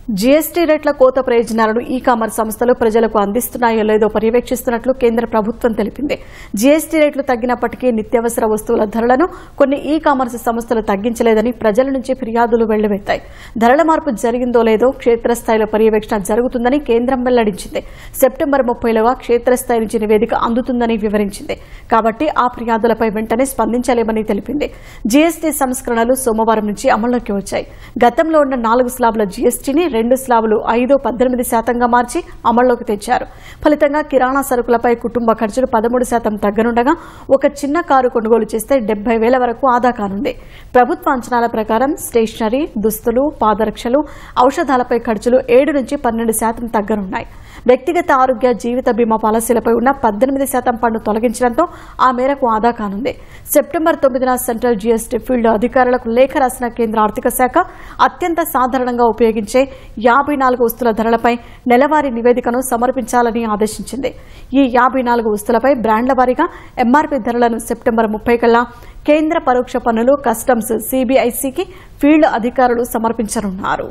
GST రేట్ల కోత ప్రయోజనాలను ఈ-కామర్స్ సంస్థలు ప్రజలకు అందిస్తున్నాయో లేదో పర్యవేక్షిస్తున్నట్లు కేంద్ర ప్రభుత్వం తెలిపింది. జీఎస్టీ రేట్లు తగ్గినప్పటికీ నిత్యావసర వస్తువుల ధరలను కొన్ని ఈ-కామర్స్ సంస్థలు తగ్గించలేదని ప్రజల నుంచి ఫిర్యాదులు వెల్లువెత్తాయి. ధరల మార్పు జరిగిందో లేదో క్షేత్రస్థాయిలో పర్యవేక్షణ జరుగుతుందని కేంద్రం వెల్లడించింది. సెప్టెంబర్ 30లోగా క్షేత్రస్థాయి నుంచి నివేదిక అందుతుందని వివరించింది. కాబట్టి ఆ ఫిర్యాదులపై వెంటనే స్పందించలేమని తెలిపింది. జీఎస్టీ సంస్కరణలు సోమవారం నుంచి అమల్లోకి వచ్చాయి. గతంలో ఉన్న 4 స్లాబుల జీఎస్టీని 2 స్లాబులు 5-18% మార్చి అమల్లోకి తెచ్చారు. ఫలితంగా కిరాణా సరుకులపై కుటుంబ ఖర్చులు 13% తగ్గనుండగా ఒక చిన్న కారు కొనుగోలు చేస్తే 70,000 వరకు ఆదా కానుంది. ప్రభుత్వ అంచనాల ప్రకారం స్టేషనరీ, దుస్తులు, పాదరక్షలు, ఔషధాలపై ఖర్చులు 7-12% తగ్గనున్నాయి. వ్యక్తిగత ఆరోగ్య జీవిత బీమా పాలసీలపై ఉన్న 18% పన్ను తొలగించడంతో ఆ మేరకు ఆదా కానుంది. సెప్టెంబర్ 9న సెంట్రల్ జీఎస్టీ ఫీల్డ్ అధికారులకు లేఖ రాసిన కేంద్ర ఆర్థిక శాఖ అత్యంత సాధారణంగా ఉపయోగించే 54 వస్తువుల ధరలపై నెలవారీ నివేదికను సమర్పించాలని ఆదేశించింది. ఈ 54 వస్తువులపై బ్రాండ్ల వారీగా ఎంఆర్పీ ధరలను సెప్టెంబర్ 30 కల్లా కేంద్ర పరోక్ష పన్నులు, కస్టమ్స్, సిబిఐసికి ఫీల్డ్ అధికారులు సమర్పించనున్నారు.